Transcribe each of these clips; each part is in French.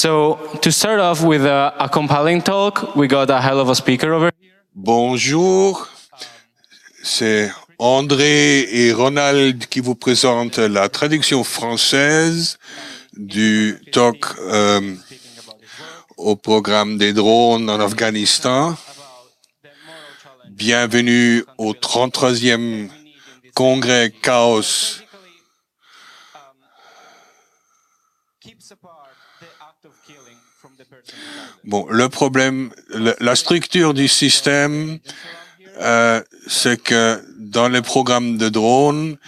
So to start off with a compelling talk, we got a hell of a speaker over here. Bonjour, c'est André et Ronald qui vous présentent la traduction française du talk au programme des drones en Afghanistan. Bienvenue au 33e congrès Chaos. Bon, le problème, la structure du système, c'est que dans les programmes de drones,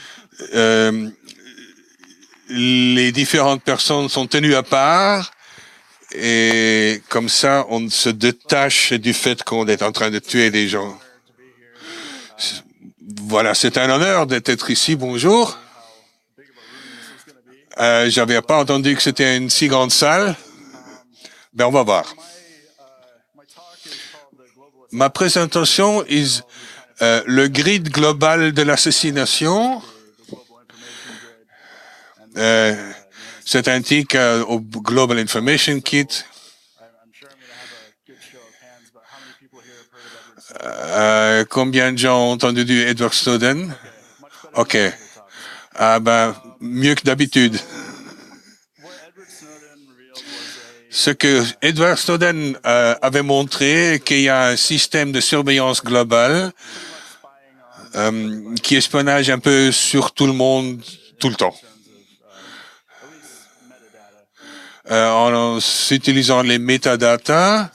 les différentes personnes sont tenues à part et comme ça, on se détache du fait qu'on est en train de tuer des gens. Voilà, c'est un honneur d'être ici. Bonjour. J'avais pas entendu que c'était une si grande salle. Ben, on va voir. Ma présentation est le grid global de l'assassination. C'est un tic au Global Information Kit. Combien de gens ont entendu du Edward Snowden? OK. Ben, mieux que d'habitude. Ce que Edward Snowden avait montré, qu'il y a un système de surveillance globale qui espionnage un peu sur tout le monde, tout le temps. En utilisant les métadatas,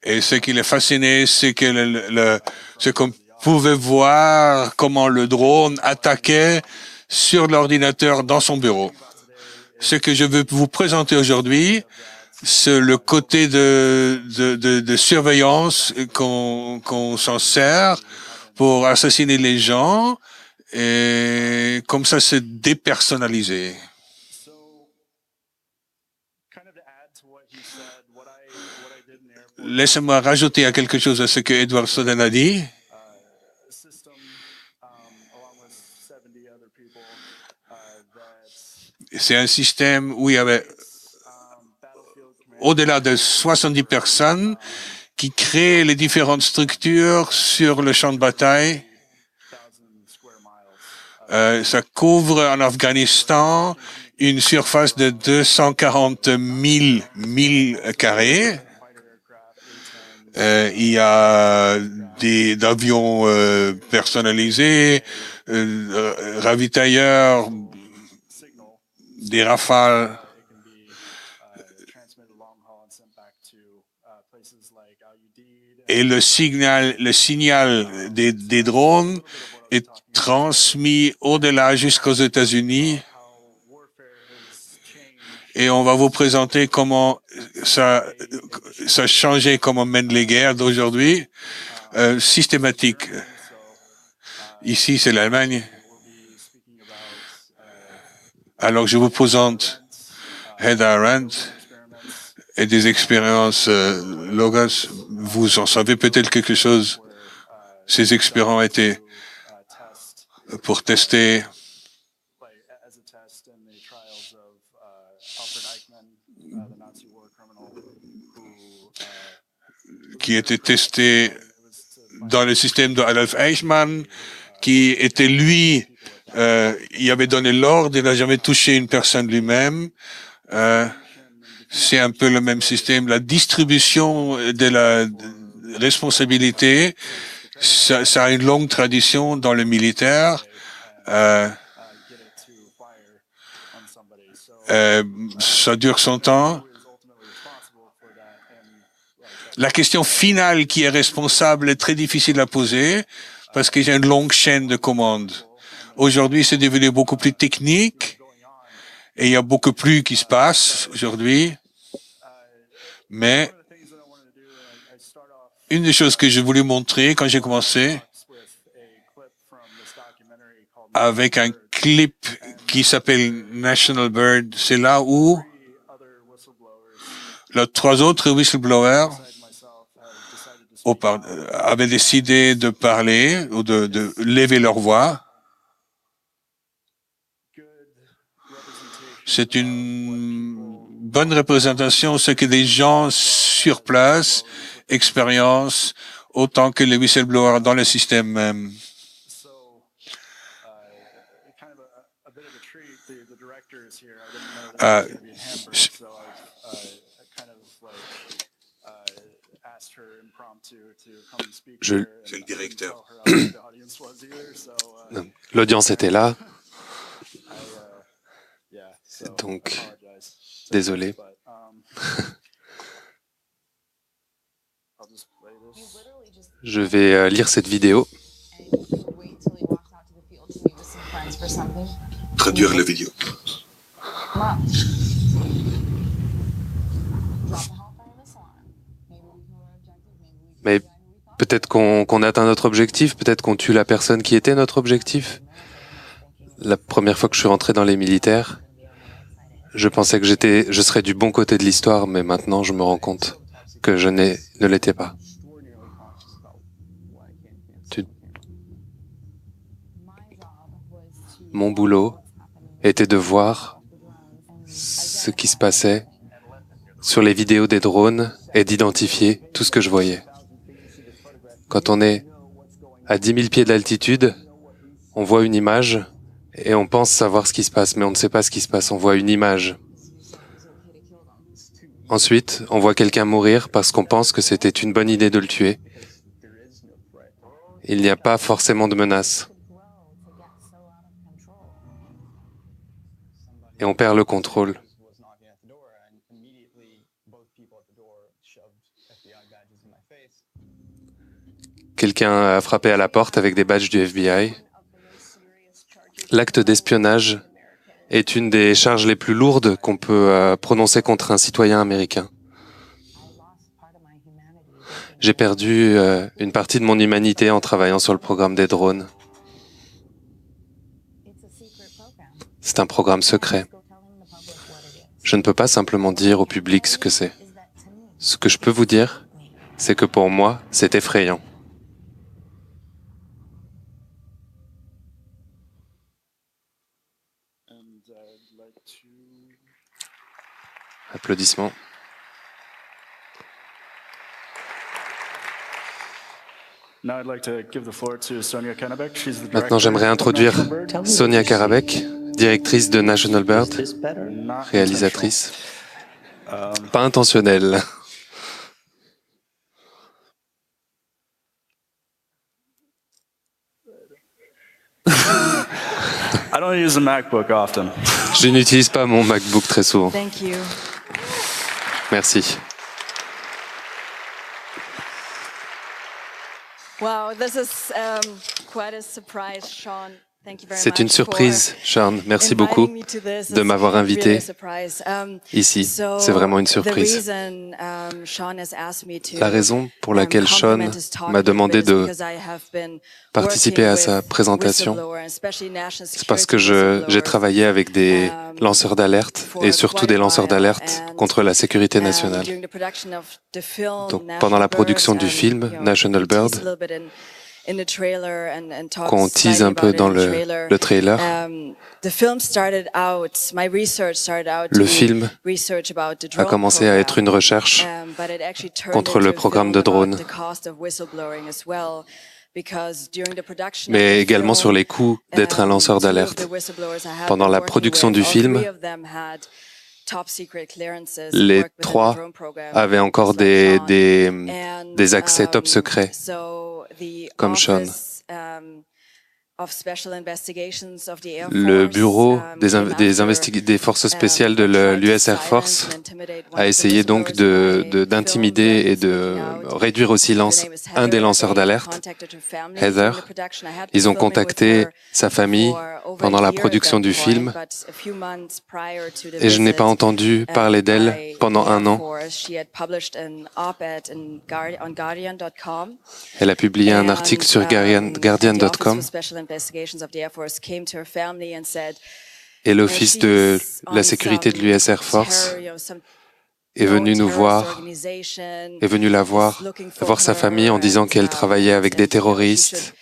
et ce qui les fascinait, c'est que ce qu'on pouvait voir comment le drone attaquait sur l'ordinateur dans son bureau. Ce que je veux vous présenter aujourd'hui, c'est le côté de surveillance qu'on s'en sert pour assassiner les gens et comme ça c'est dépersonnalisé. Laissez-moi rajouter à quelque chose à ce que Edward Snowden a dit. C'est un système où il y avait au-delà de 70 personnes qui créent les différentes structures sur le champ de bataille. Ça couvre en Afghanistan une surface de 240 000 milles carrés. Il y a des avions personnalisés, ravitailleurs, des rafales. Et le signal des drones est transmis au-delà jusqu'aux États-Unis. Et on va vous présenter comment ça a changé, comment on mène les guerres d'aujourd'hui. Systématique. Ici, c'est l'Allemagne. Alors, je vous présente Hannah Arendt et des expériences Logos. Vous en savez peut-être quelque chose. Ces expériences étaient pour tester qui étaient testés dans le système de Adolf Eichmann, qui était lui, il avait donné l'ordre, il n'a jamais touché une personne lui-même. C'est un peu le même système. La distribution de la responsabilité, ça a une longue tradition dans le militaire. Ça dure son temps. La question finale qui est responsable est très difficile à poser parce qu'il y a une longue chaîne de commandes. Aujourd'hui, c'est devenu beaucoup plus technique et il y a beaucoup plus qui se passe aujourd'hui. Mais une des choses que je voulais montrer quand j'ai commencé avec un clip qui s'appelle National Bird, c'est là où les 3 autres whistleblowers avaient décidé de parler ou de lever leur voix. C'est une bonne représentation, ce que des gens sur place expérimentent autant que les whistleblowers dans le système même. C'est le directeur. L'audience était là. Donc, désolé. Je vais lire cette vidéo. Traduire la vidéo. Mais peut-être qu'on atteint notre objectif, peut-être qu'on tue la personne qui était notre objectif. La première fois que je suis rentré dans les militaires, je pensais que je serais du bon côté de l'histoire, mais maintenant je me rends compte que je ne l'étais pas. Mon boulot était de voir ce qui se passait sur les vidéos des drones et d'identifier tout ce que je voyais. Quand on est à 10 000 pieds d'altitude, on voit une image et on pense savoir ce qui se passe, mais on ne sait pas ce qui se passe, on voit une image. Ensuite, on voit quelqu'un mourir parce qu'on pense que c'était une bonne idée de le tuer. Il n'y a pas forcément de menace. Et on perd le contrôle. Quelqu'un a frappé à la porte avec des badges du FBI. L'acte d'espionnage est une des charges les plus lourdes qu'on peut prononcer contre un citoyen américain. J'ai perdu une partie de mon humanité en travaillant sur le programme des drones. C'est un programme secret. Je ne peux pas simplement dire au public ce que c'est. Ce que je peux vous dire, c'est que pour moi, c'est effrayant. Applaudissements. Maintenant, j'aimerais introduire Sonia Karabek, directrice de National Bird, réalisatrice. Pas intentionnelle. Je n'utilise pas mon MacBook très souvent. Merci. C'est une surprise, Sean. Merci beaucoup de m'avoir invité ici. C'est vraiment une surprise. La raison pour laquelle Sean m'a demandé de participer à sa présentation, c'est parce que j'ai travaillé avec des lanceurs d'alerte et surtout des lanceurs d'alerte contre la sécurité nationale. Donc, pendant la production du film National Bird, qu'on tease un peu dans le trailer, le film a commencé à être une recherche contre le programme de drones, mais également sur les coûts d'être un lanceur d'alerte. Pendant la production du film, les trois avaient encore des accès top secrets, comme Sean. Le bureau des forces spéciales de l'US Air Force a essayé donc d'intimider et de réduire au silence un des lanceurs d'alerte, Heather. Ils ont contacté sa famille pendant la production du film et je n'ai pas entendu parler d'elle pendant 1 an. Elle a publié un article sur Guardian.com et l'Office de la sécurité de l'US Air Force est venu nous voir, est venu voir sa famille en disant qu'elle travaillait avec des terroristes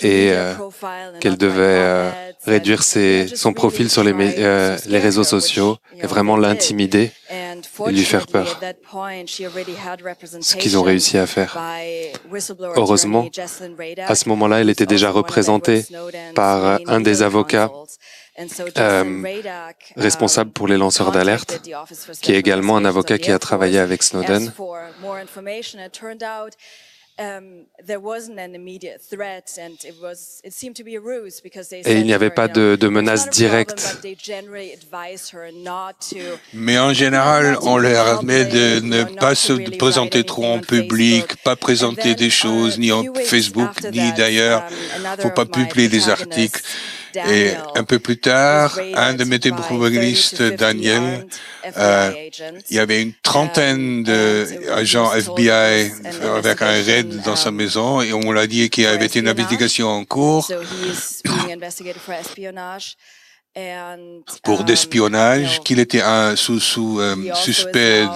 et qu'elle devait réduire son profil sur les réseaux sociaux et vraiment l'intimider et lui faire peur. Ce qu'ils ont réussi à faire. Heureusement, à ce moment-là, elle était déjà représentée par un des avocats responsable pour les lanceurs d'alerte, qui est également un avocat qui a travaillé avec Snowden. Et il n'y avait pas de menace directe. Mais en général, on leur admet de ne pas se présenter trop en public, pas présenter des choses, ni en Facebook, ni d'ailleurs. Faut pas publier des articles. Et un peu plus tard, un de mes probabilistes, Daniel, il y avait une trentaine d'agents FBI avec un raid dans sa maison et on l'a dit qu'il y avait une investigation en cours pour d'espionnage, qu'il était suspect.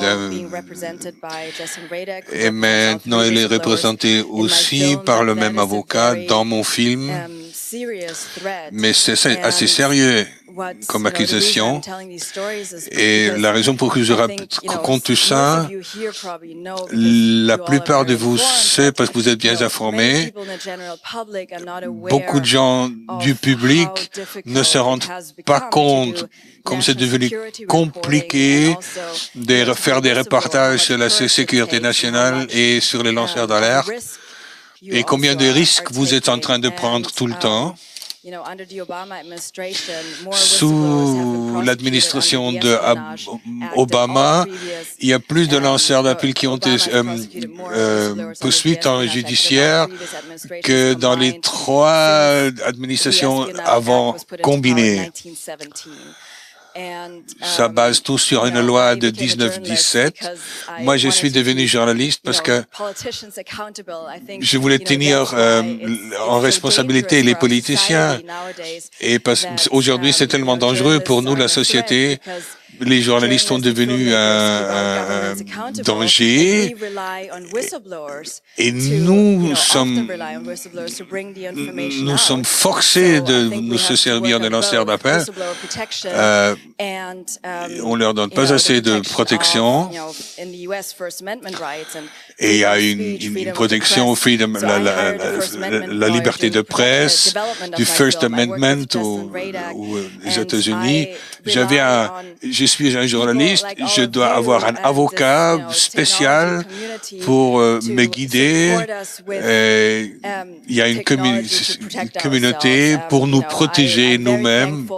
Et maintenant, il est représenté aussi par le même avocat dans mon film. Mais c'est assez sérieux comme accusation. Et la raison pour laquelle je raconte tout ça, la plupart de vous savez parce que vous êtes bien informés. Beaucoup de gens du public ne se rendent pas compte comme c'est devenu compliqué de faire des reportages sur la sécurité nationale et sur les lanceurs d'alerte. Et combien de risques vous êtes en train de prendre tout le temps. Sous l'administration d'Obama, il y a plus de lanceurs d'appels qui ont été poursuivis en judiciaire que dans les 3 administrations avant combinées. Ça base tout sur une loi de 1917. Moi, je suis devenu journaliste parce que je voulais tenir en responsabilité les politiciens. Et aujourd'hui, c'est tellement dangereux pour nous, la société. Les journalistes sont devenus un danger et nous sommes forcés de nous servir de lanceurs d'appel. On leur donne pas assez de protection. Et il y a une protection au la liberté de presse, du First Amendment aux États-Unis. Je suis un journaliste, je dois avoir un avocat spécial pour me guider. Il y a une communauté pour nous protéger nous-mêmes.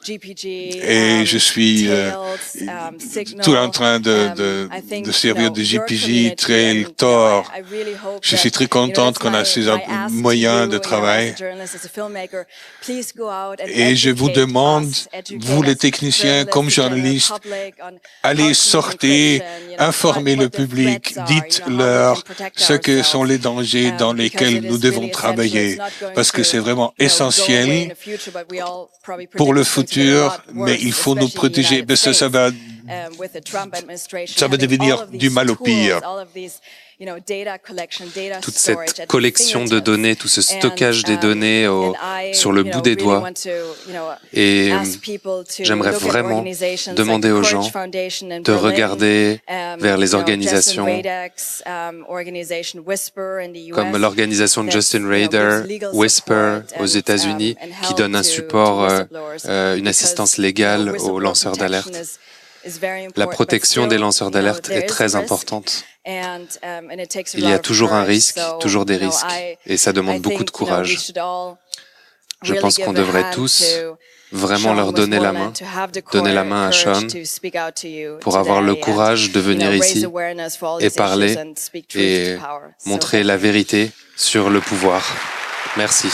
Et je suis tout en train de servir de GPG, Trail, Tor. Je suis très contente qu'on a ces moyens de travail. Et je vous demande, vous les techniciens, comme journalistes, allez sortir, informez le public, dites-leur ce que sont les dangers dans lesquels nous devons travailler, parce que c'est vraiment essentiel pour le futur. Mais il faut nous protéger. Mais ça va devenir du mal au pire. Toute cette collection de données, tout ce stockage des données sur le bout des doigts. Et j'aimerais vraiment demander aux gens de regarder vers les organisations comme l'organisation Justin Rader, Whisper aux États-Unis, qui donne un support, une assistance légale aux lanceurs d'alerte. La protection des lanceurs d'alerte est très importante. Il y a toujours un risque, toujours des risques, et ça demande beaucoup de courage. Je pense qu'on devrait tous vraiment leur donner la main à Sean pour avoir le courage de venir ici et parler et montrer la vérité sur le pouvoir. Merci.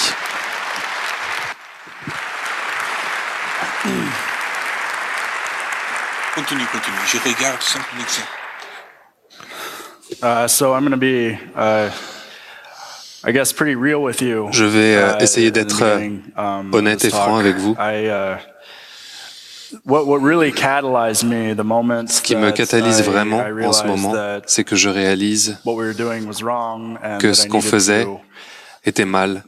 Continue. Je regarde 5 minutes. Je vais essayer d'être honnête et franc avec vous. Ce qui me catalyse vraiment en ce moment, c'est que je réalise que ce qu'on faisait était mal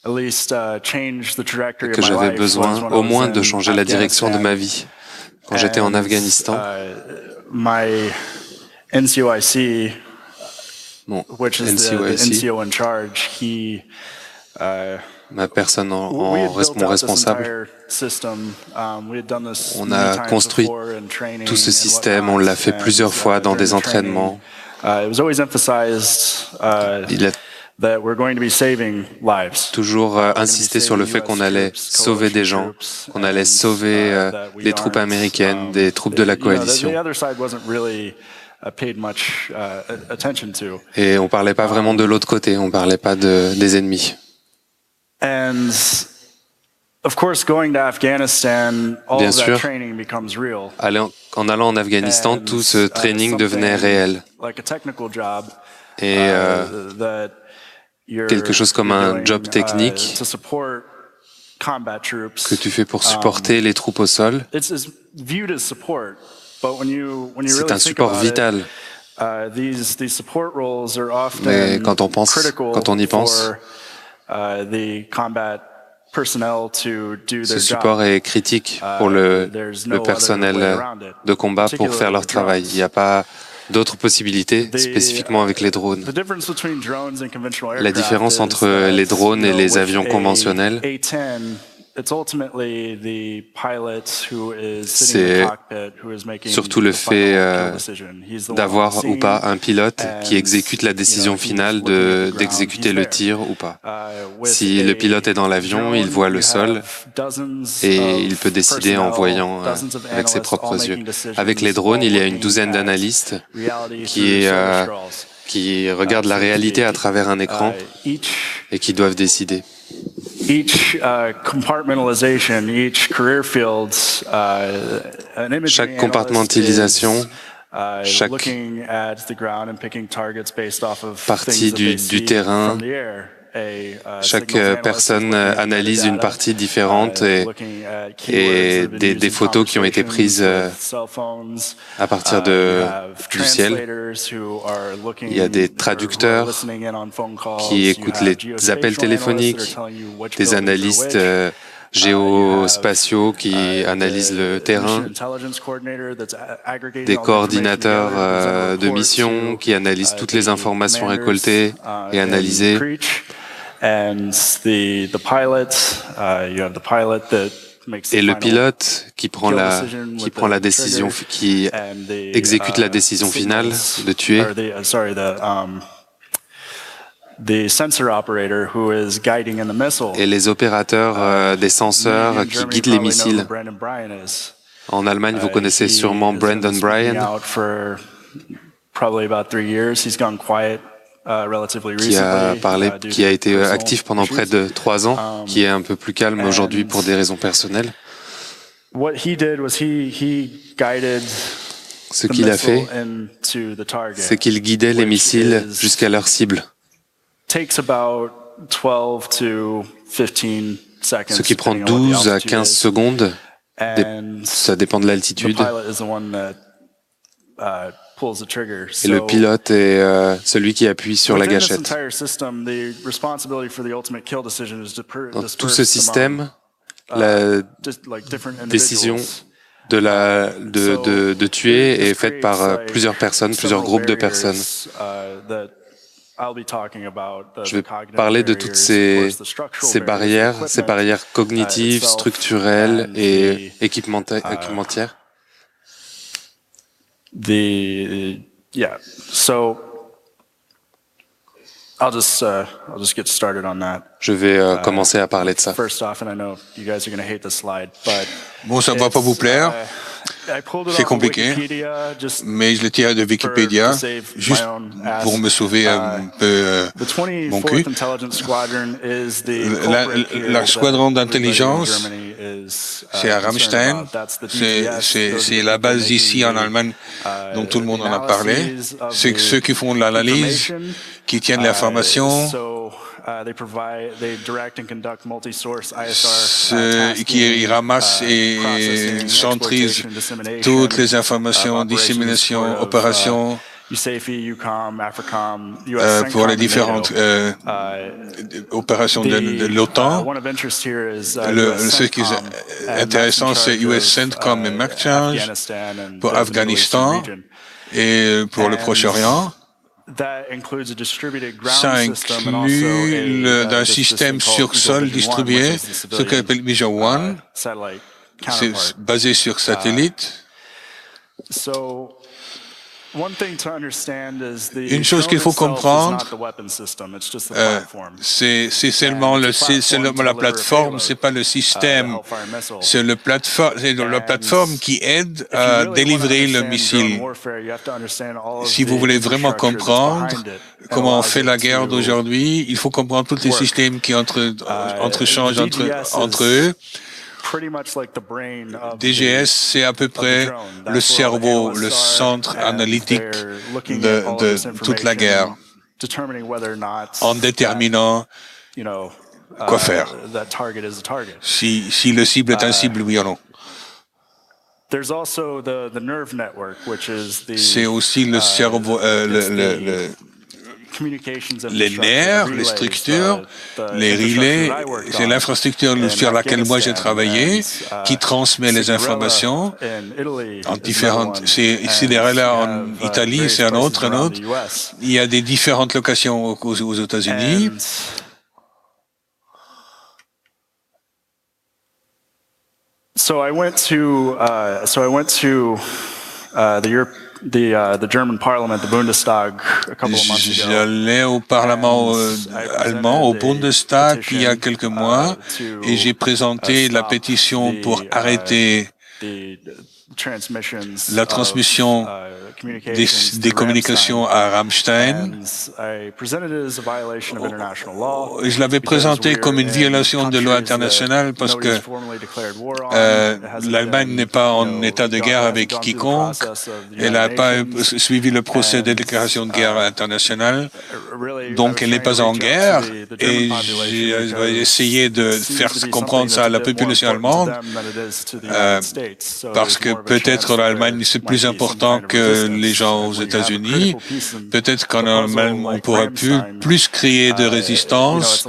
et que j'avais besoin au moins de changer la direction de ma vie. Quand j'étais en Afghanistan, my NCOIC, mon which is the NCOIC, NCO in charge, ma personne mon responsable, on a construit tout ce système, on l'a fait plusieurs fois dans des entraînements. Il a toujours insisté sur le fait qu'on allait sauver des gens, qu'on allait sauver les troupes américaines, des troupes de la coalition. Et on ne parlait pas vraiment de l'autre côté, on ne parlait pas des ennemis. Bien sûr, en allant en Afghanistan, tout ce training devenait réel. Et quelque chose comme un job technique que tu fais pour supporter les troupes au sol, c'est un support vital. Mais quand on y pense, ce support est critique pour le personnel de combat pour faire leur travail. Il n'y a pas d'autres possibilités, spécifiquement avec les drones. La différence entre les drones et les avions conventionnels, c'est surtout le fait d'avoir ou pas un pilote qui exécute la décision finale d'exécuter le tir ou pas. Si le pilote est dans l'avion, il voit le sol et il peut décider en voyant avec ses propres yeux. Avec les drones, il y a une douzaine d'analystes qui regardent la réalité à travers un écran et qui doivent décider. Chaque compartimentalisation, chaque partie du terrain, chaque personne analyse une partie différente et des photos qui ont été prises à partir du ciel. Il y a des traducteurs qui écoutent les appels téléphoniques, des analystes géospatiaux qui analysent le terrain, des coordinateurs de mission qui analysent toutes les informations récoltées et analysées. Et le pilote qui prend la décision, qui exécute la décision finale de tuer. Et les opérateurs des senseurs qui guident les missiles. En Allemagne, vous connaissez sûrement Brandon Bryan, qui a été actif pendant près de 3 ans, qui est un peu plus calme aujourd'hui pour des raisons personnelles. Ce qu'il a fait, c'est qu'il guidait les missiles jusqu'à leur cible. Ce qui prend 12 à 15 secondes, ça dépend de l'altitude. Et le pilote est celui qui appuie sur la gâchette. Dans tout ce système, la décision de tuer est faite par plusieurs personnes, plusieurs groupes de personnes. Je vais parler de toutes ces barrières cognitives, structurelles et équipementières. Je vais commencer à parler de ça. Bon, ça ne va pas vous plaire. C'est compliqué, mais je le tire de Wikipédia juste pour me sauver un peu mon cul. La squadron d'intelligence, c'est à Ramstein. C'est la base ici en Allemagne dont tout le monde en a parlé. C'est ceux qui font l'analyse, qui tiennent l'information, qui ramassent et centrisent toutes les informations, dissémination, opérations, pour les différentes opérations de l'OTAN. Ce qui est intéressant, c'est US CENTCOM et MacCharge pour Afghanistan et pour le Proche-Orient. Ça inclut un système sur sol distribué, ce qu'on appelle Vision One. C'est basé sur satellite. Une chose qu'il faut comprendre, c'est seulement la plateforme, c'est pas le système. C'est la plateforme qui aide à délivrer le missile. Si vous voulez vraiment comprendre comment on fait la guerre d'aujourd'hui, il faut comprendre tous les systèmes qui entrechangent entre eux. DGS, c'est à peu près le cerveau, le centre analytique de toute la guerre, en déterminant quoi faire, si le cible est un cible, oui ou non. C'est aussi le cerveau, les nerfs, les structures, les relais, c'est l'infrastructure sur laquelle moi j'ai travaillé, qui transmet les informations en différentes. C'est des relais en Italie, c'est un autre. Il y a des différentes locations aux États-Unis. So I went to the German Parliament, the Bundestag, a couple of months ago. J'allais au Parlement allemand, au Bundestag, il y a quelques mois, et j'ai présenté la pétition pour arrêter la transmission des communications à Rammstein. Je l'avais présenté comme une violation de loi internationale parce que l'Allemagne n'est pas en état de guerre avec quiconque. Elle n'a pas suivi le procès de déclaration de guerre internationale. Donc elle n'est pas en guerre. Et j'ai essayé de faire comprendre ça à la population allemande parce que peut-être l'Allemagne c'est plus important que les gens aux États-Unis. Peut-être qu'en Allemagne on pourra plus créer de résistance.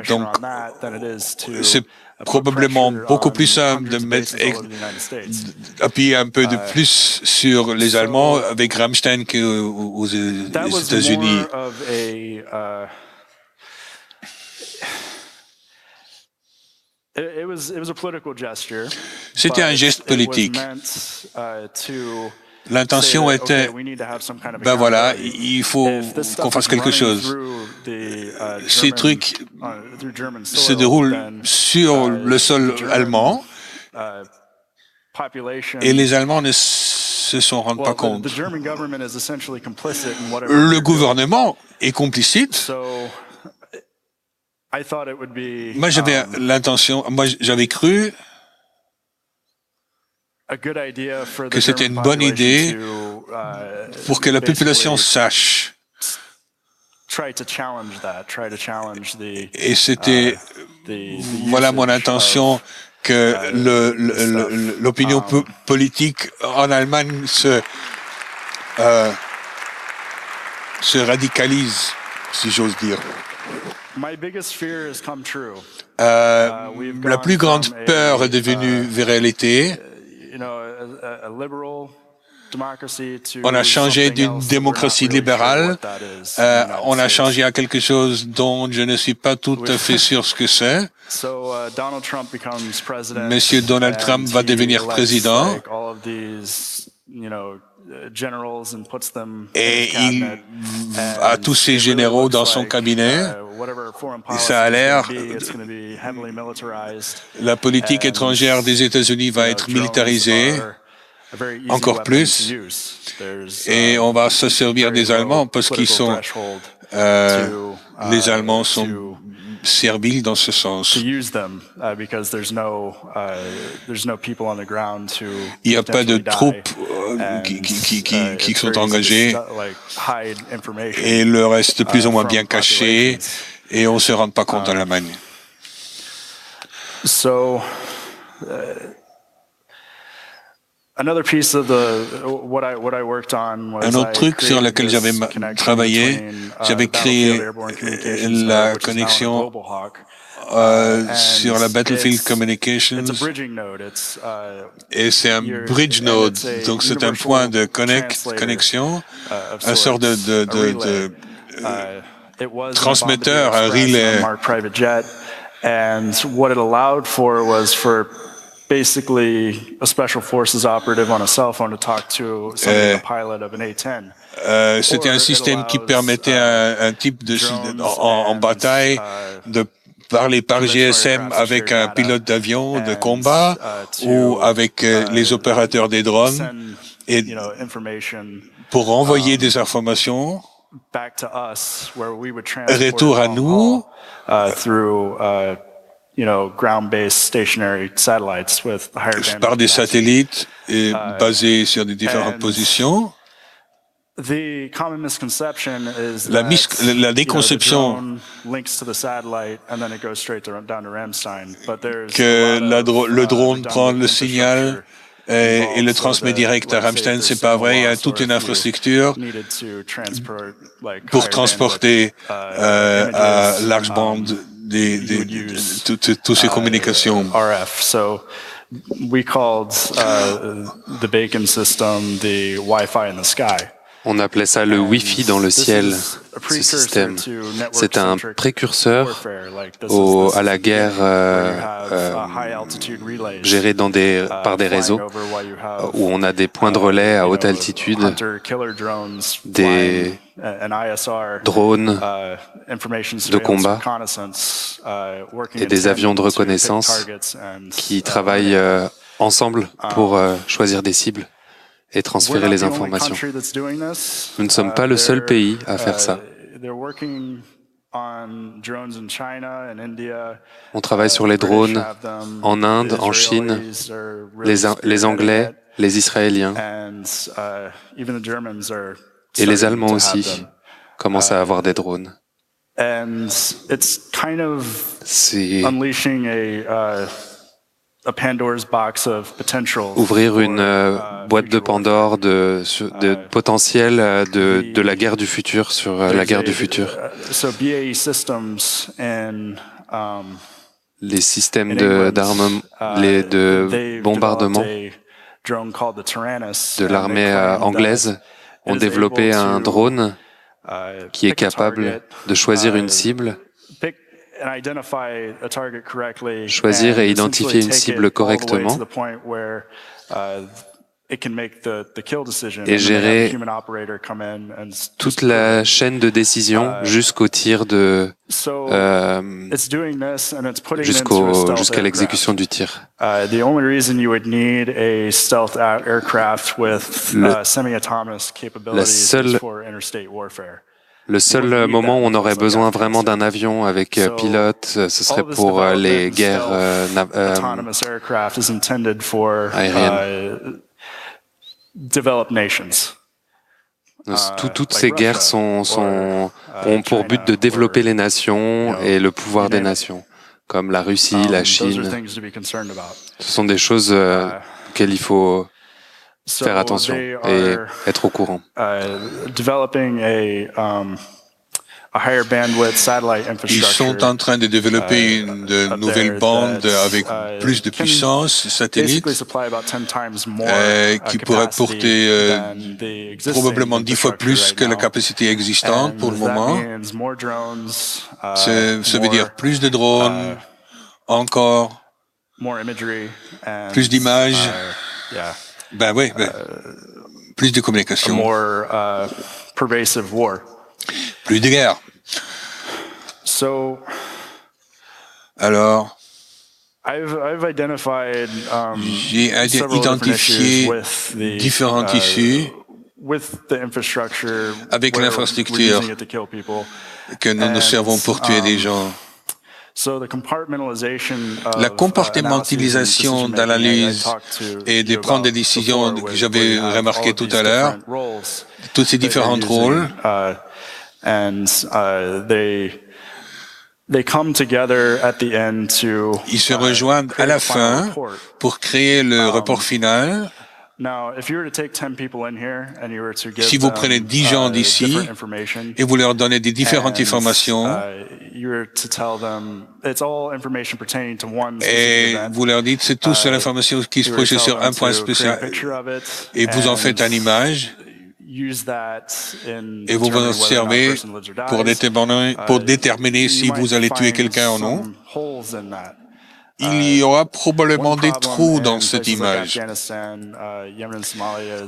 Donc c'est probablement beaucoup plus simple de appuyer un peu de plus sur les Allemands avec Rammstein qu'aux États-Unis. C'était un geste politique. L'intention était, ben voilà, il faut qu'on fasse quelque chose. Ces trucs se déroulent sur le sol allemand et les Allemands ne se rendent pas compte. Le gouvernement est complicite. Moi, j'avais l'intention, j'avais cru que c'était une bonne idée pour que la population sache. Et c'était, voilà mon intention, que l'opinion politique en Allemagne se radicalise, si j'ose dire. La plus grande peur est devenue réalité. On a changé d'une démocratie libérale, on a changé à quelque chose dont je ne suis pas tout à fait sûr ce que c'est. Monsieur Donald Trump va devenir président. Et il a tous ses généraux dans son cabinet. Et ça a l'air, la politique étrangère des États-Unis va être militarisée encore plus. Et on va se servir des Allemands parce qu'ils sont, les Allemands sont serviles dans ce sens. Il n'y a pas de troupes qui sont engagées et le reste plus ou moins bien caché et on ne se rend pas compte en Allemagne. Another piece of what I worked on was Un autre truc sur lequel j'avais travaillé, j'avais créé la connexion sur la Battlefield Communications, et c'est un bridge node, donc c'est un point de connexion, un sort de transmetteur, un relais. And what it allowed for was for basically a special forces operative on a cell phone to talk to somebody, a pilot of an A-10. C'était un système qui permettait à un type en bataille de parler par GSM avec un pilote d'avion de combat ou avec les opérateurs des drones et pour envoyer des informations retour à nous ground-based stationary satellites with higher bandwidth par des satellites et basés sur des différentes positions. The common misconception is la déconception que le drone prend le signal et le transmet direct à Ramstein, c'est pas vrai. Il y a toute une infrastructure pour transporter à large bande toutes ces communications. RF. So we called the Bacon system the Wi-Fi in the sky. On appelait ça le Wi-Fi dans le ciel, ce système. C'est un précurseur à la guerre gérée par des réseaux, où on a des points de relais à haute altitude, des drones de combat et des avions de reconnaissance qui travaillent ensemble pour choisir des cibles et transférer les informations. Nous ne sommes pas le seul pays à faire ça. On travaille sur les drones en Inde, en Chine, les Anglais, les Israéliens et les Allemands aussi commencent à avoir des drones. C'est ouvrir une boîte de Pandore de potentiel de la guerre du futur sur la guerre du futur. Les systèmes de bombardement de l'armée anglaise ont développé un drone qui est capable de choisir une cible, choisir et identifier une cible correctement et gérer toute la chaîne de décision jusqu'au tir jusqu'à l'exécution du tir. Le seul moment où on aurait besoin vraiment d'un avion avec pilote, ce serait pour les guerres aériennes. Toutes ces guerres ont pour but de développer les nations et le pouvoir des nations, comme la Russie, la Chine. Ce sont des choses auxquelles il faut faire attention et être au courant. Ils sont en train de développer une nouvelle bande avec plus de puissance satellite qui pourrait porter probablement 10 fois plus que la capacité existante pour le moment. Ça veut dire plus de drones, encore plus d'images. Plus de communication. Plus de guerre. Alors, j'ai identifié différents issues avec l'infrastructure que nous nous servons pour tuer des gens. La compartimentalisation d'analyse et de prendre des décisions que j'avais remarqué tout à l'heure, tous ces différents rôles, ils se rejoignent à la fin pour créer le rapport final Si vous prenez 10 gens d'ici et vous leur donnez des différentes informations et vous leur dites c'est tout sur l'information qui se projette sur un point spécial et vous en faites une image et vous vous en servez pour déterminer si vous allez tuer quelqu'un ou non, il y aura probablement des trous dans cette image.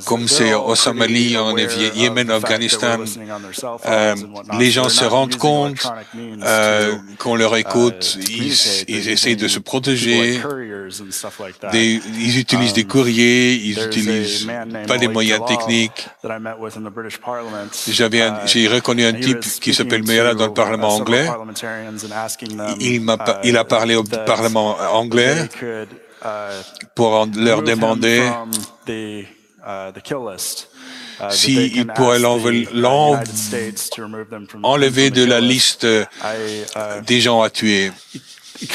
Comme c'est au Somalie, en Yémen, Afghanistan, les gens se rendent compte qu'on leur écoute, ils essayent de se protéger, ils utilisent des courriers, ils utilisent pas des moyens techniques. J'ai reconnu un type qui s'appelle Meala dans le Parlement anglais. Il a parlé au Parlement anglais pour leur demander s'il pourrait enlever de la liste des gens à tuer. Il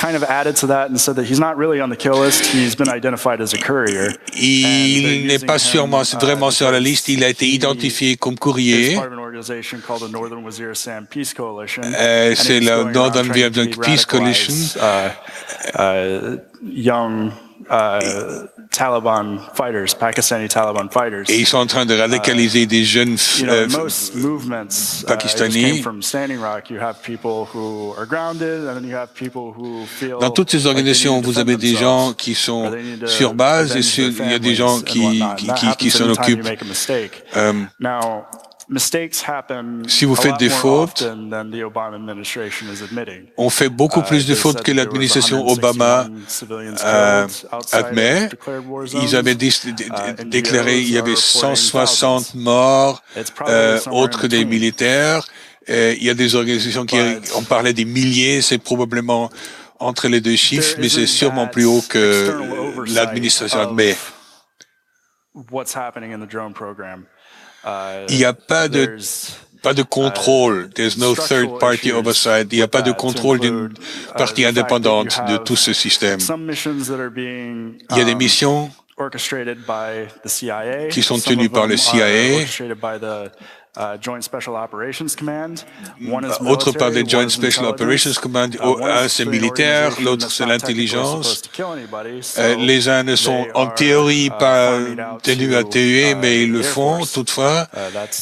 n'est pas vraiment sur la liste, il a été identifié comme courrier. C'est la Northern Vietnam Peace Coalition. Et ils sont en train de radicaliser des jeunes Pakistanais. Dans toutes ces organisations, vous avez des gens qui sont sur base et il y a des gens qui s'en occupent. Si vous faites des fautes, on fait beaucoup plus de fautes que l'administration Obama admet. Ils avaient déclaré qu'il y avait 160 morts, autres des militaires. Il y a des organisations on parlait des milliers, c'est probablement entre les deux chiffres, mais c'est sûrement plus haut que l'administration admet. Il n'y a pas de contrôle. There's no third party oversight. Il n'y a pas de contrôle d'une partie indépendante de tout ce système. Il y a des missions qui sont tenues par le CIA. Autre part des Joint Special Operations Command, un c'est militaire, l'autre c'est l'intelligence. Les uns ne sont en théorie pas tenus à tuer, mais ils le font toutefois.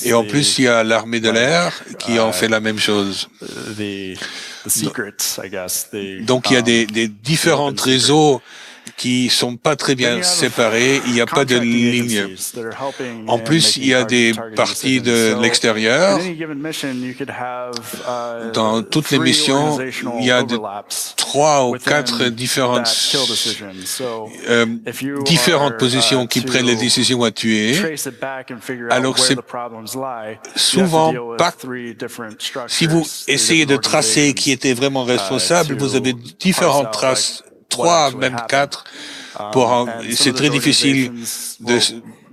Et en plus, il y a l'armée de l'air qui en fait la même chose. Donc il y a des différents réseaux qui sont pas très bien séparés, il n'y a pas de ligne. En plus, il y a des parties de l'extérieur. Dans toutes les missions, il y a 3 ou 4 différentes positions qui prennent les décisions à tuer. Alors c'est souvent pas... Si vous essayez de tracer qui était vraiment responsable, vous avez différentes traces, 3, même 4. C'est très difficile de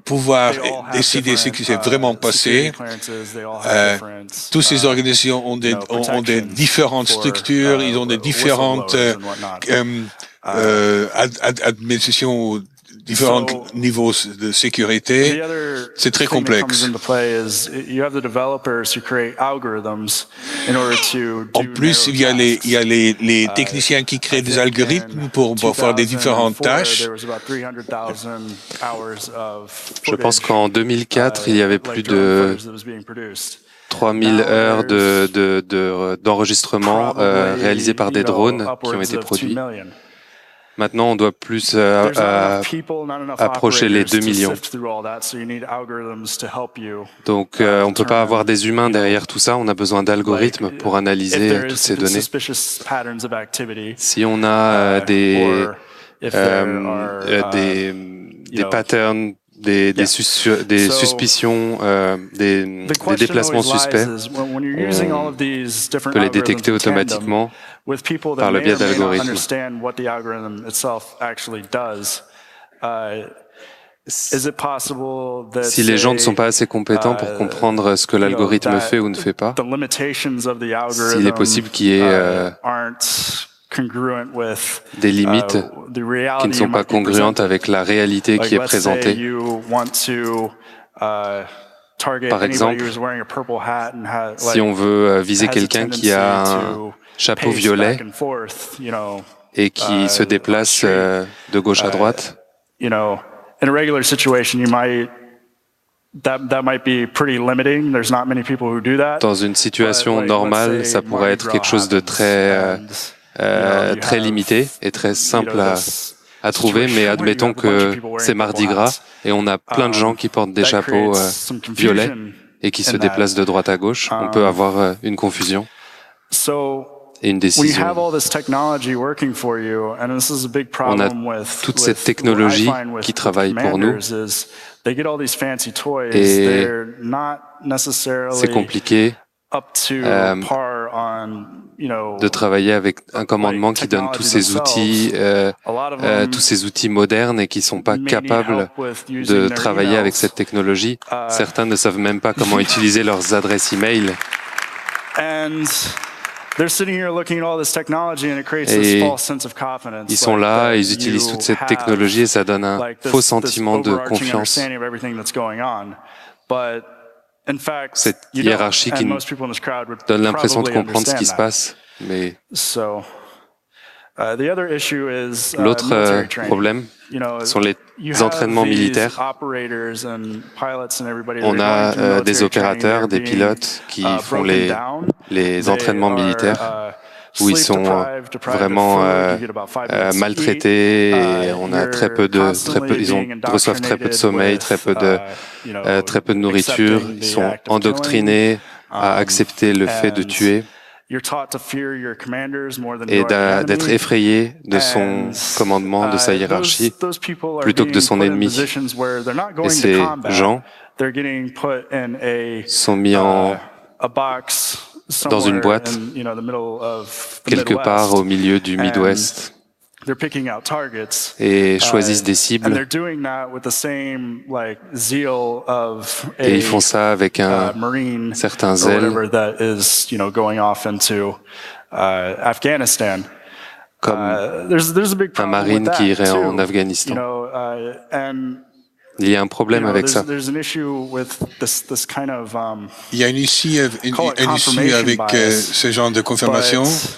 pouvoir décider ce qui s'est vraiment passé. Toutes ces organisations ont des différentes structures, ils ont des différentes administrations, différents niveaux de sécurité. C'est très complexe. En plus, il y a les techniciens qui créent des algorithmes pour faire des différentes tâches. Je pense qu'en 2004, il y avait plus de 3000 heures d'enregistrement réalisées par des drones qui ont été produits. Maintenant, on doit plus approcher les 2 millions. Donc, on ne peut pas avoir des humains derrière tout ça. On a besoin d'algorithmes pour analyser toutes ces données. Si on a des patterns, des suspicions, des déplacements suspects, on peut les détecter automatiquement par le biais d'algorithmes. Si les gens ne sont pas assez compétents pour comprendre ce que l'algorithme fait ou ne fait pas, s'il est possible qu'il y ait des limites qui ne sont pas congruentes avec la réalité qui est présentée. Par exemple, si on veut viser quelqu'un qui a un chapeau violet et qui se déplace de gauche à droite, dans une situation normale, ça pourrait être quelque chose de très limité et très simple à trouver, mais admettons que c'est Mardi Gras et on a plein de gens qui portent des chapeaux violets et qui se déplacent de droite à gauche. On peut avoir une confusion et une décision. On a toute cette technologie qui travaille pour nous et c'est compliqué de travailler avec un commandement qui donne tous ces outils modernes et qui sont pas capables de travailler avec cette technologie. Certains ne savent même pas comment utiliser leurs adresses e-mail. Et ils sont là, ils utilisent toute cette technologie et ça donne un faux sentiment de confiance. Cette hiérarchie qui nous donne l'impression de comprendre ce qui se passe. Mais l'autre problème sont les entraînements militaires. On a des opérateurs, des pilotes qui font les entraînements militaires où ils sont vraiment maltraités et on a ils reçoivent très peu de sommeil, très peu de nourriture. Ils sont endoctrinés à accepter le fait de tuer et d'être effrayé de son commandement, de sa hiérarchie, plutôt que de son ennemi. Et ces gens sont mis dans une boîte, quelque part au milieu du Midwest, et choisissent des cibles. Et ils font ça avec un certain zèle, comme un marine qui irait en Afghanistan. Il y a un problème avec ça. Il y a une issue avec ce genre de confirmation. Si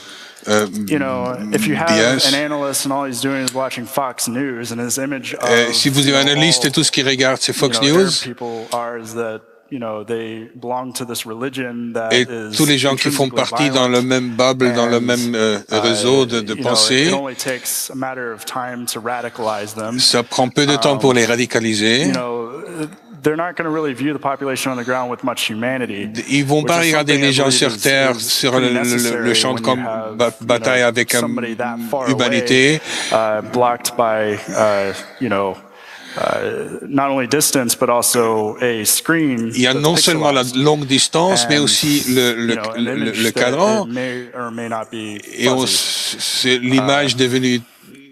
vous avez un analyste et tout ce qui regarde, c'est Fox News. Et tous les gens qui font partie dans le même bubble, dans le même réseau de pensée, ça prend peu de temps pour les radicaliser. Ils vont pas regarder les gens sur Terre, sur le champ de bataille avec humanité. Il y a non seulement la longue distance, mais aussi le cadran. Et l'image est devenue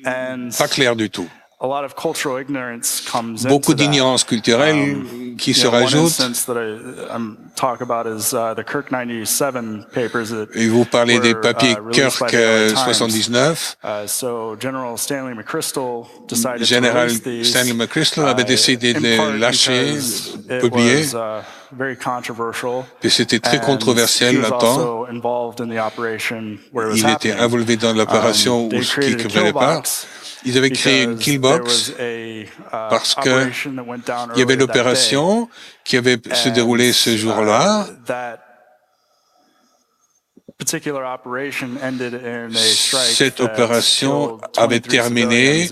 pas claire du tout. Beaucoup d'ignorance culturelle qui se rajoute. Et vous parlez des papiers Kirk 79. Général Stanley McChrystal avait décidé de les lâcher, publier. Et c'était très controversiel là-dedans. Il était involvé dans l'opération qui ne comprenait pas. Ils avaient créé une killbox parce que il y avait l'opération qui avait se déroulé ce jour-là. Cette opération avait terminé,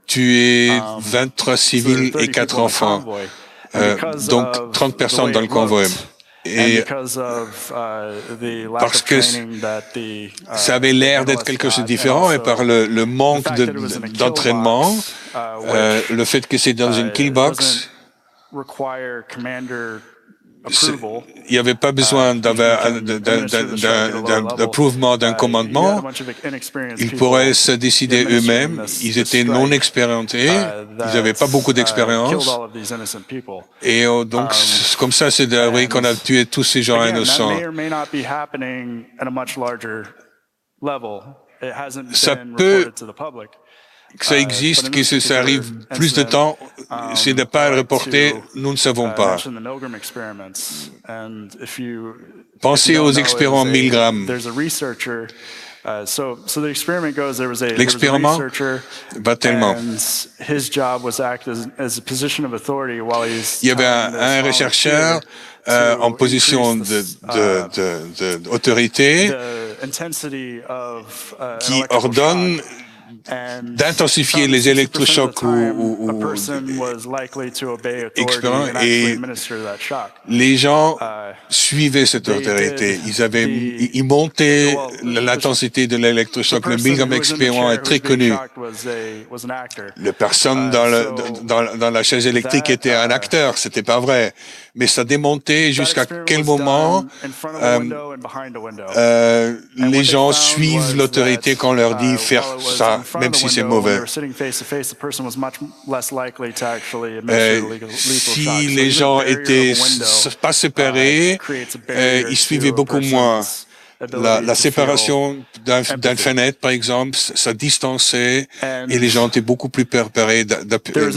tué 23 civils et 4 enfants, donc 30 personnes dans le convoi. Et parce que ça avait l'air d'être quelque chose de différent et par le manque d'entraînement, le fait que c'est dans une killbox, il n'y avait pas besoin d'approuvement d'un commandement. Ils pourraient se décider eux-mêmes. Ils étaient non expérimentés. Ils n'avaient pas beaucoup d'expérience. Et donc, comme ça, c'est vrai qu'on a tué tous ces gens innocents. ça peut que ça existe, que ça arrive plus de temps, c'est de ne pas le reporter, nous ne savons pas. Pensez aux expériences Milgram. L'expériment va tellement. Il y avait un chercheur en position d'autorité qui ordonne d'intensifier les électrochocs ou expériences, et les gens suivaient cette autorité. Ils montaient l'intensité de l'électrochoc. Le Milgram expériment est très connu. La personne dans la chaise électrique était un acteur, c'était pas vrai. Mais ça démontait jusqu'à quel moment les gens suivent l'autorité quand on leur dit faire ça, même si c'est mauvais. Si les gens étaient pas séparés, ils suivaient beaucoup moins. La séparation d'une fenêtre, par exemple, ça distançait et les gens étaient beaucoup plus préparés d'appeler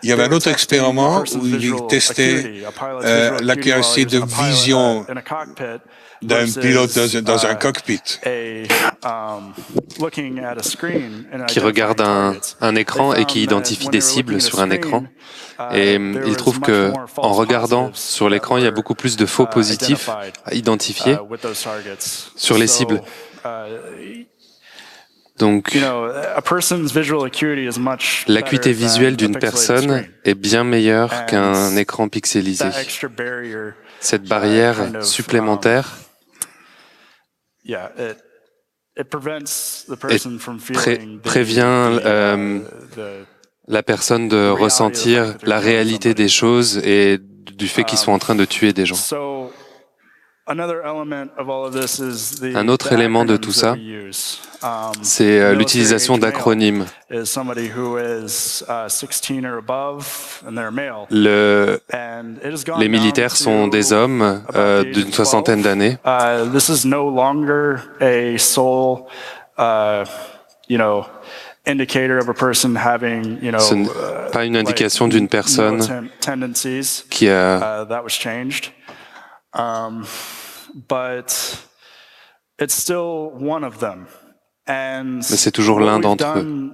Il y avait un autre expériment où il testait l'accuracy de vision d'un pilote dans un cockpit. Qui regarde un écran et qui identifie des cibles sur un écran. Et il trouve que en regardant sur l'écran, il y a beaucoup plus de faux positifs à identifier sur les cibles. Donc, l'acuité visuelle d'une personne est bien meilleure qu'un écran pixelisé. Cette barrière supplémentaire prévient la personne de ressentir la réalité des choses et du fait qu'ils sont en train de tuer des gens. Un autre élément de tout ça, c'est l'utilisation d'acronymes. Les militaires sont des hommes d'une soixantaine d'années. Ce n'est pas une indication d'une personne qui a... Mais c'est toujours l'un d'entre eux.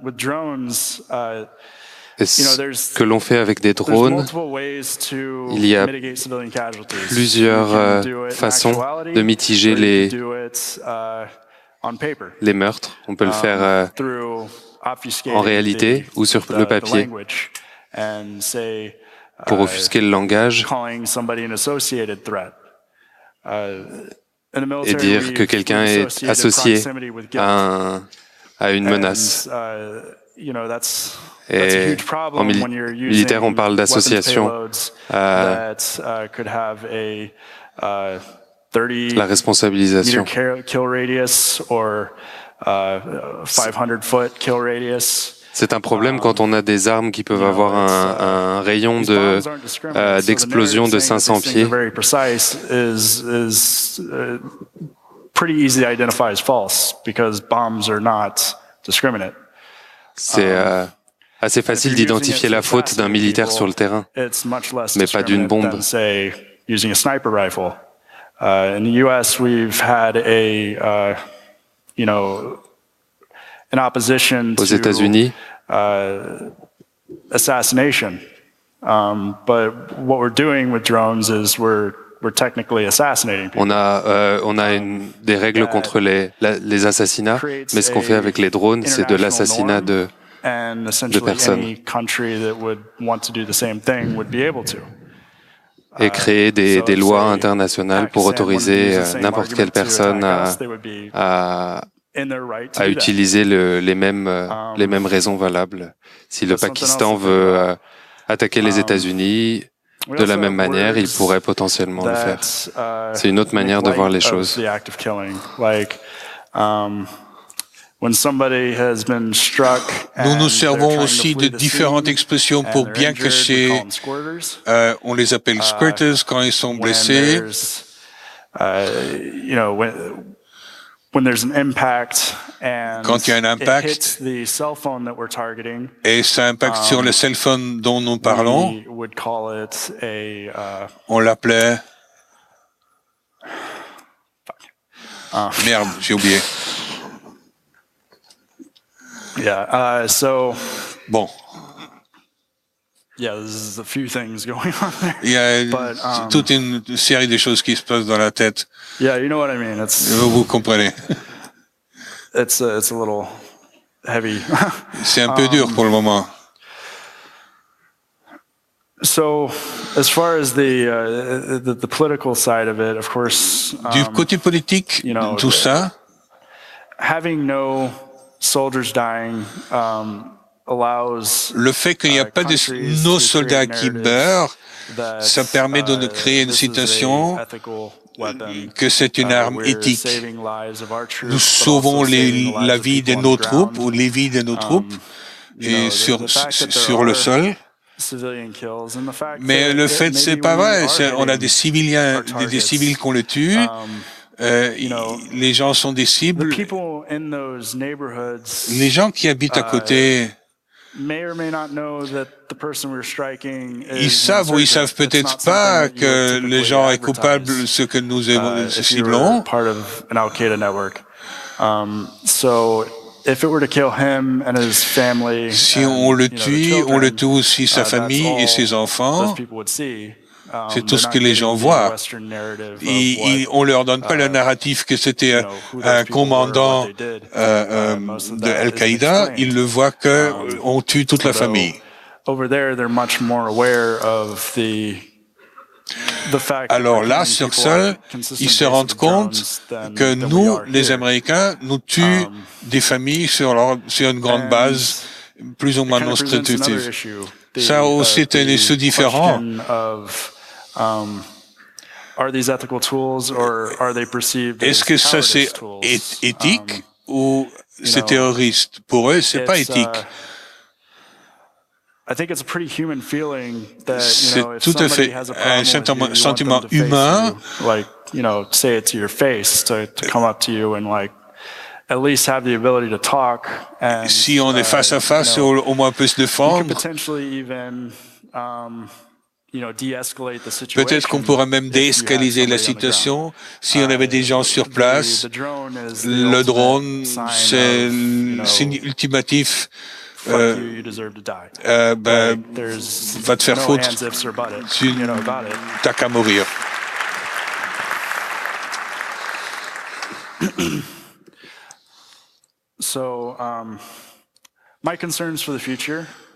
Et ce que l'on fait avec des drones, il y a plusieurs façons de mitiger les meurtres. On peut le faire en réalité ou sur le papier pour offusquer le langage et dire que quelqu'un est associé à une menace. Et en militaire, on parle d'association à la responsabilisation. C'est un problème quand on a des armes qui peuvent avoir un rayon d'explosion de 500 pieds. C'est assez facile d'identifier la faute d'un militaire sur le terrain, mais pas d'une bombe. In the U.S., we've had an opposition aux États-Unis, assassination. But what we're doing with drones is we're technically assassinating people. On a des règles contre les assassinats, mais ce qu'on fait avec les drones, c'est de l'assassinat de personnes. Et créer des lois internationales pour autoriser n'importe quelle personne à utiliser les mêmes raisons valables. Si le Pakistan veut attaquer les États-Unis, de la même manière, il pourrait potentiellement le faire. C'est une autre manière de voir les choses. Nous nous servons aussi de différentes expressions pour bien cacher, on les appelle squirters quand ils sont blessés. when there's an impact and quand il y a un impact it hits the cell phone that we're targeting, et ça impacte sur le cell phone dont nous parlons, we would call it on l'appelait... Merde, j'ai oublié. Bon. There's a few things going on there. Il y a toute une série de choses qui se passent dans la tête. Yeah, you know what I mean. Vous comprenez. It's a little heavy. C'est un peu dur pour le moment. So, as far as the political side of it, of course, du côté politique, tout ça, having no soldiers dying allows le fait qu'il n'y a pas de nos soldats qui meurent, ça permet de créer une situation que c'est une arme éthique. Nous sauvons la vie de nos troupes ou les vies de nos troupes et sur le sol. Mais le fait, c'est pas vrai. On a des civils qu'on le tue. Les gens sont des cibles. Les gens qui habitent à côté, ils savent ou ils savent peut-être pas que les gens est coupable ce que nous ciblons. Si on le tue aussi sa famille et ses enfants. C'est tout ce que les gens voient. On leur donne pas le narratif que c'était un commandant de Al-Qaïda. Ils le voient qu'on tue toute la famille. Alors là, sur sol, ils se rendent compte que nous, les Américains, nous tuons des familles sur une grande base, plus ou moins non constitutive. Ça aussi est un issue différent. Est-ce que ça c'est éthique ou c'est terroriste? Pour eux, c'est pas éthique. C'est tout à fait un sentiment humain. Si on est face à face, au moins on peut se défendre. Peut-être qu'on pourrait même déescaliser la situation si on avait des gens sur place. Le drone, c'est le signe ultimatif. Va te faire foutre. T'as qu'à mourir.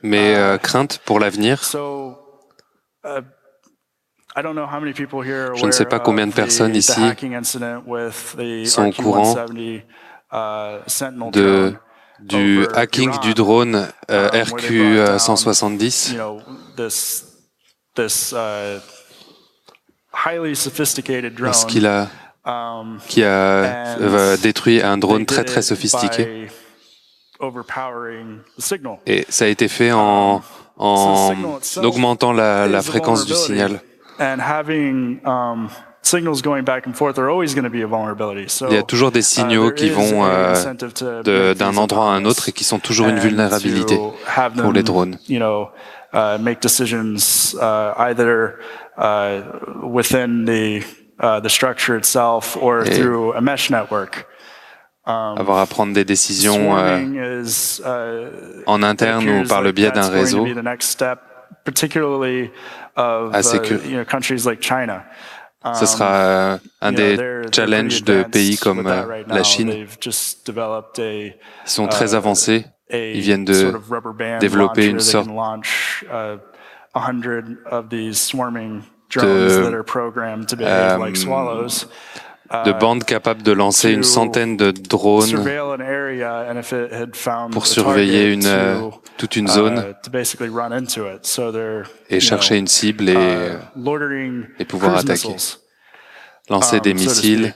Mes craintes pour l'avenir. Je ne sais pas combien de personnes ici sont au courant du hacking du drone RQ-170 qui a détruit un drone très très sophistiqué. Et ça a été fait en augmentant la fréquence du signal. Il y a toujours des signaux qui vont d'un endroit à un autre et qui sont toujours une vulnérabilité pour les drones. Make decisions either within the structure itself or through a mesh network. Avoir à prendre des décisions en interne ou par le biais d'un réseau ce sera un des challenges de pays comme la Chine. Ils sont très avancés. Ils viennent de développer une sorte de bande capable de lancer une centaine de drones pour surveiller toute une zone et chercher une cible et pouvoir attaquer. Lancer des missiles,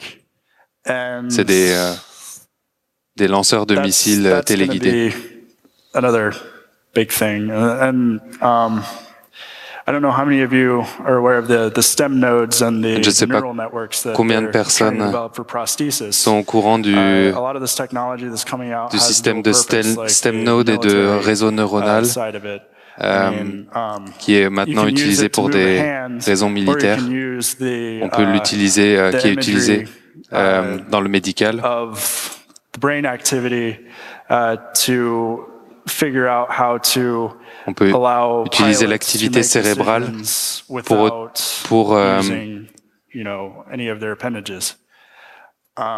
c'est des lanceurs de missiles téléguidés. I don't know how many of you are aware of the stem nodes and Je ne the sais pas neural networks that combien de they're trying to personnes develop for prosthesis. sont au courant du A lot of this technology that's coming out has système dual de purpose, like stem the node et de military, réseau neuronal side of it. I mean, qui est you maintenant can use utilisé it to pour move des hands, raisons or you militaires. can use the, On peut l'utiliser, the qui est utilisé imagery, dans le médical. of the brain activity to figure out how to On peut allow utiliser pilots l'activité to make cérébrale decisions pour without using, any of their appendages.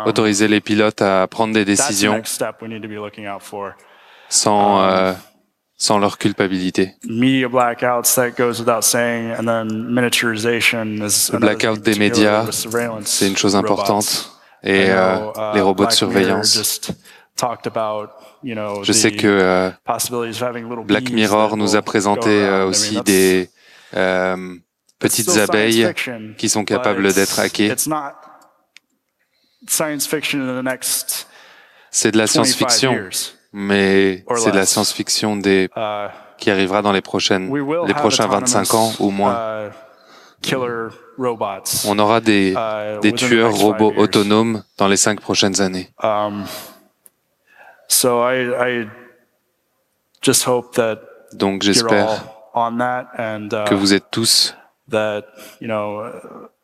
autoriser les pilotes à prendre des That's the décisions next step we need to be looking out for. sans leur culpabilité. Media blackouts, that goes without saying, and then miniaturization is Le blackout des médias, c'est une chose importante. Et les robots de surveillance. Je sais que Black Mirror nous a présenté aussi des petites abeilles qui sont capables d'être hackées. C'est de la science-fiction, mais c'est de la science-fiction qui arrivera dans les prochains 25 ans ou moins. On aura des tueurs robots autonomes dans les 5 prochaines années. Donc j'espère que vous êtes tous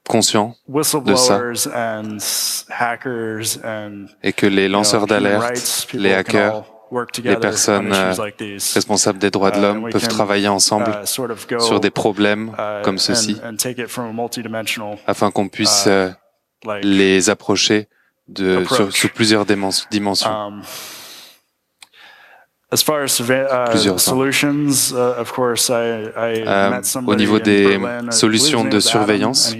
conscients de ça et que les lanceurs d'alerte, les hackers, les personnes responsables des droits de l'homme peuvent travailler ensemble sur des problèmes comme ceci afin qu'on puisse les approcher sous plusieurs dimensions. Au niveau des solutions de surveillance,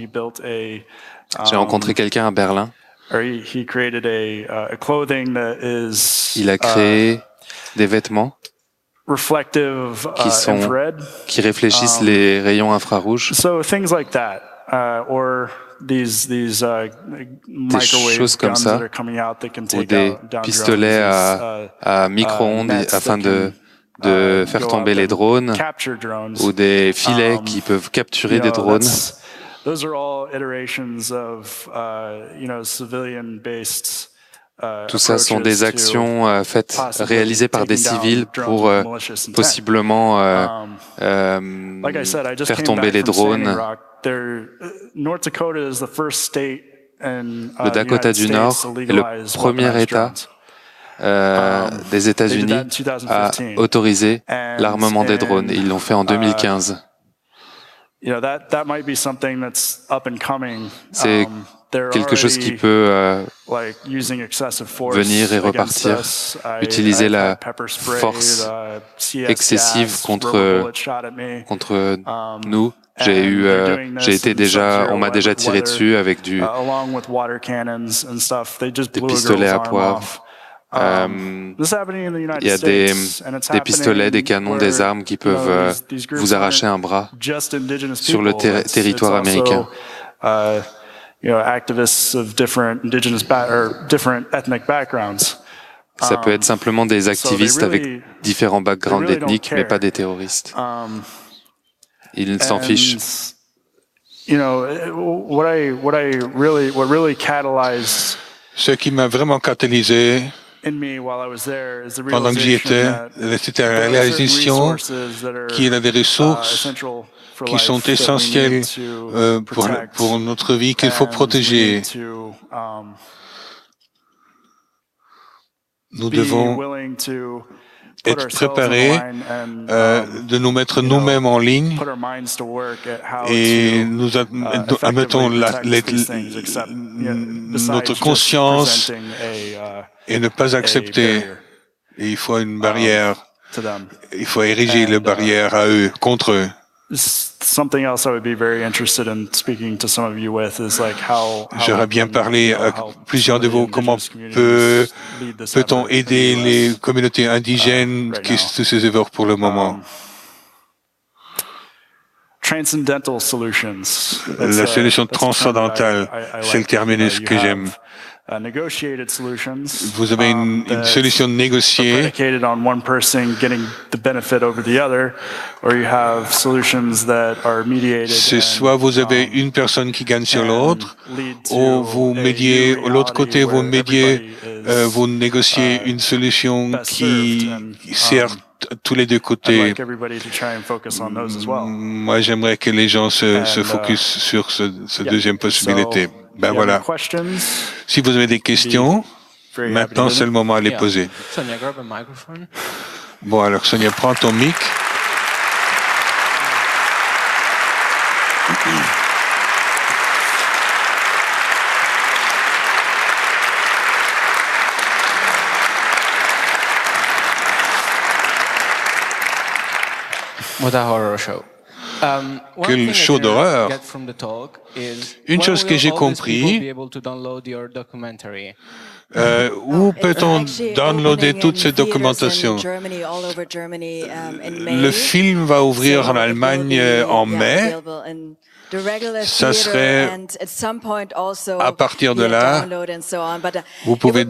j'ai rencontré quelqu'un à Berlin. Il a créé des vêtements qui réfléchissent les rayons infrarouges. Des choses comme ça, ou des pistolets à micro-ondes afin de faire tomber les drones, ou des filets qui peuvent capturer des drones. Tout ça sont des actions réalisées par des civils pour possiblement faire tomber les drones. Le Dakota du Nord est le premier État des États-Unis à autoriser l'armement des drones. Ils l'ont fait en 2015. C'est quelque chose qui peut venir et repartir, utiliser la force excessive contre nous. On m'a déjà tiré dessus avec des pistolets à poivre. Il y a des pistolets, des canons, des armes qui peuvent vous arracher un bras sur le territoire américain. Ça peut être simplement des activistes avec différents backgrounds ethniques, mais pas des terroristes. Ils s'en fichent. Ce qui m'a vraiment catalysé pendant que j'y étais, c'était la réalisation qu'il y a des ressources qui sont essentielles pour notre vie, qu'il faut protéger. Nous devons être préparés de nous mettre nous-mêmes en ligne et nous admettons notre conscience et ne pas accepter. Et il faut une barrière. Il faut ériger les barrières à eux, contre eux. J'aurais bien parlé à plusieurs de vous comment peut-on aider les communautés indigènes qui sont tous ces efforts pour le moment. La solution transcendantale, c'est le terminus que j'aime. negotiated solutions. Vous avez une solution négociée. Predicated on one person getting the benefit over the other, or you have solutions that are mediated. C'est soit vous avez une personne qui gagne sur l'autre, ou vous médiez, de l'autre côté vous médiez, vous négociez une solution qui sert tous les deux côtés. Moi, j'aimerais que les gens se focus sur cette deuxième possibilité. Ben voilà. Si vous avez des questions, maintenant c'est le moment à les poser. Sonia, grab a microphone. Bon, alors Sonia, prends ton mic. What a horror show. Quel show d'horreur. Une chose que j'ai compris, où peut-on downloader toute cette documentation? Le film va ouvrir en Allemagne en mai. Ça serait à partir de là, vous pouvez.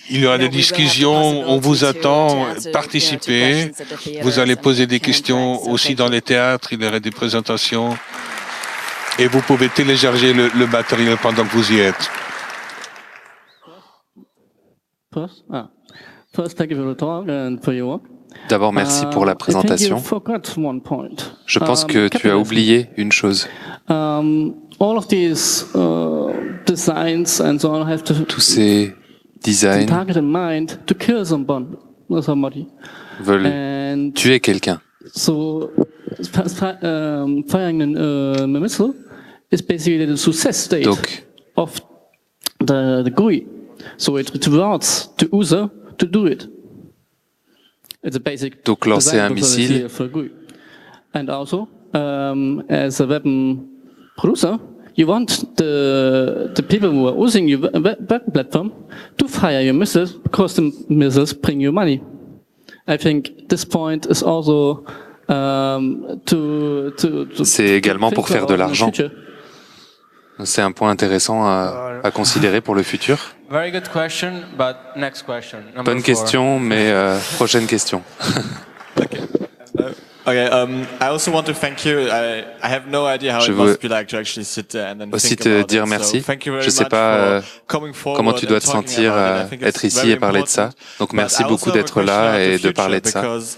Il y aura des discussions, on vous attend, participez. Vous allez poser des questions aussi dans les théâtres, il y aura des présentations. Et vous pouvez télécharger le matériel pendant que vous y êtes. First, thank you for the talk and for your work. D'abord, merci pour la présentation. Je pense que tu as oublié une chose. Tous ces designs veulent tuer quelqu'un. Donc lancer un missile. And also, as a weapon producer, you want the people who are using your weapon platform to fire your missiles because the missiles bring you money. I think this point is also C'est également pour faire de l'argent. C'est un point intéressant à considérer pour le futur. Very good question, but next question. Bonne question, mais prochaine question. Okay. I also want to thank you. I have no idea how it must be like to actually sit there and then aussi think te about dire it. merci. So thank you very Je sais much pas for coming forward comment tu dois and te talking sentir about it. I think it's être ici very et parler de ça. important. Donc But merci I also beaucoup have a d'être question là about the et de future parler de ça. because,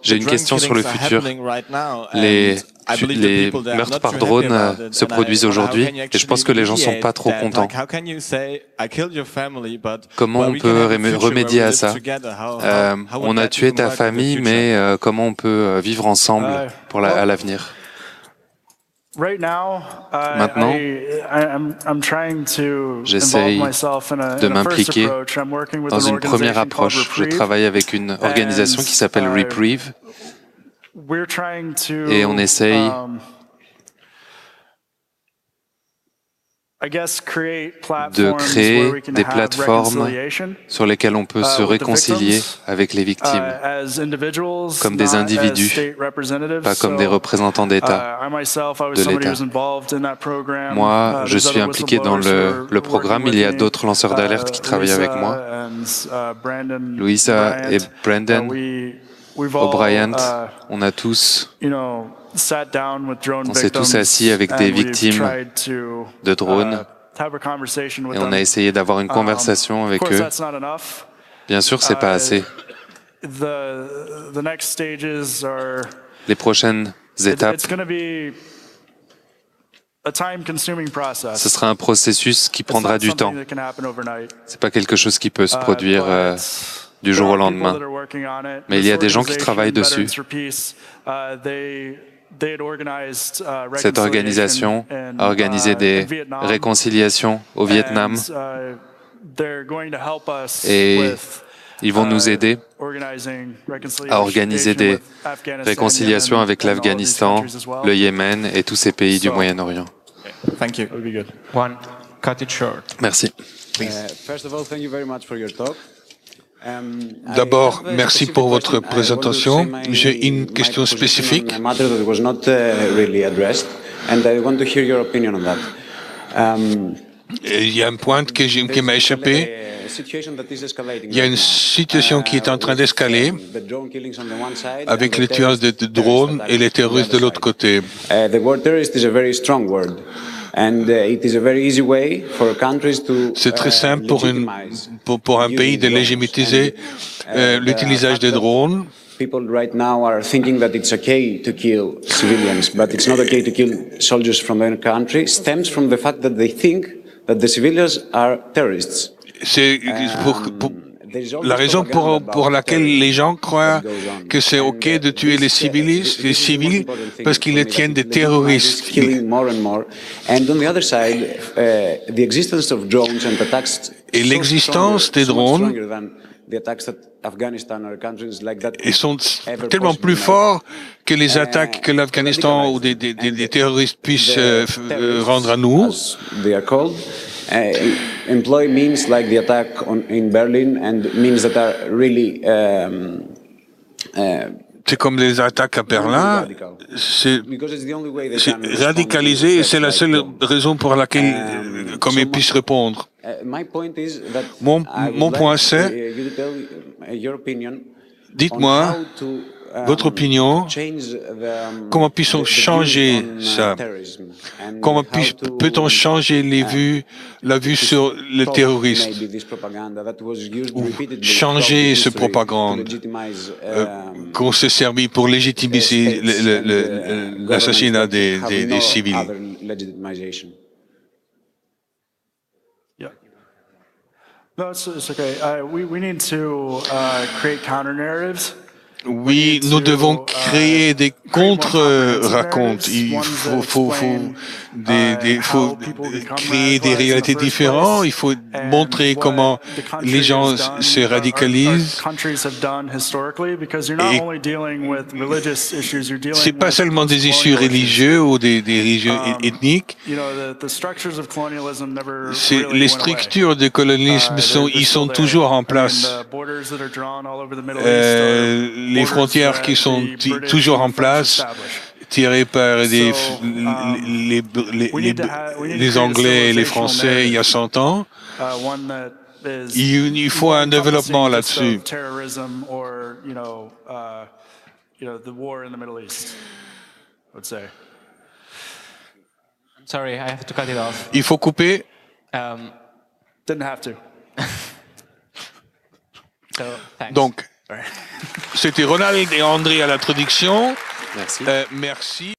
J'ai une the question sur le drone futur. killings are happening right now, Les and I believe the people there are meurtres not par too drone happy about it. se And produisent how aujourd'hui can you et je pense que les gens sont pas trop actually contents. mediate that? Like, how can you say, I killed your family, but Comment on we can peut have a future remédier where we à live ça? together? How would On a that tué even ta work in the famille, future? mais comment on peut vivre ensemble à l'avenir? Maintenant, j'essaye de m'impliquer dans une première approche. Je travaille avec une organisation qui s'appelle Reprieve et on essaye de créer des plateformes sur lesquelles on peut se réconcilier avec les victimes, comme des individus, pas comme des représentants d'État, de l'État. Moi, je suis impliqué dans le programme. Il y a d'autres lanceurs d'alerte qui travaillent avec moi. Louisa et Brandon, O'Brien, on a tous... On s'est tous assis avec des victimes de drones et on a essayé d'avoir une conversation avec eux. Bien sûr, c'est pas assez. Les prochaines étapes, ce sera un processus qui prendra du temps. C'est pas quelque chose qui peut se produire du jour au lendemain. Mais il y a des gens qui travaillent dessus. Cette organisation a organisé des réconciliations au Vietnam et ils vont nous aider à organiser des réconciliations avec l'Afghanistan, le Yémen et tous ces pays du Moyen-Orient. Merci. D'abord, merci pour votre présentation. J'ai une question spécifique. And I want to hear your opinion on that. Il y a un point qui m'a échappé. Il y a une situation qui est en train d'escaler avec les tueurs de drones et les terroristes de l'autre côté. The word terrorist is a very strong word. And it is a very easy way for countries to C'est très simple pour un pays de légitimiser l'utilisation des drones. People right now are thinking that it's okay to kill civilians, but it's not okay to kill soldiers from their country, stems from the fact that they think that the civilians are terrorists. C'est la raison pour laquelle les gens croient que c'est OK de tuer les civils parce qu'ils les tiennent des terroristes. Et l'existence des drones ils sont tellement plus forts que les attaques que l'Afghanistan ou des terroristes puissent rendre à nous. Employ means like the attack in Berlin and means that are really c'est comme les attaques à Berlin, c'est radicalisé et c'est la seule raison pour laquelle comme ils puissent répondre. Mon point c'est, dites-moi votre opinion, comment peut-on changer ça? Comment peut-on changer la vue sur le terrorisme? Ou changer ce propagande qu'on s'est servi pour légitimiser l'assassinat des civils? No, it's okay. We need to create counter-narratives. Oui, nous devons créer des contre-racontes. Il faut créer des réalités différentes. Il faut montrer comment les gens se radicalisent. C'est pas seulement des issues religieuses ou des issues ethniques. Les structures de colonialisme sont toujours en place. Les frontières qui sont toujours en place, tirées par les Anglais et les Français il y a 100 ans. Il faut un développement là-dessus. Sorry, I have to cut it off. Il faut couper. Didn't have to. So, thanks. Donc, c'était Ronald et André à la traduction. Merci. Merci.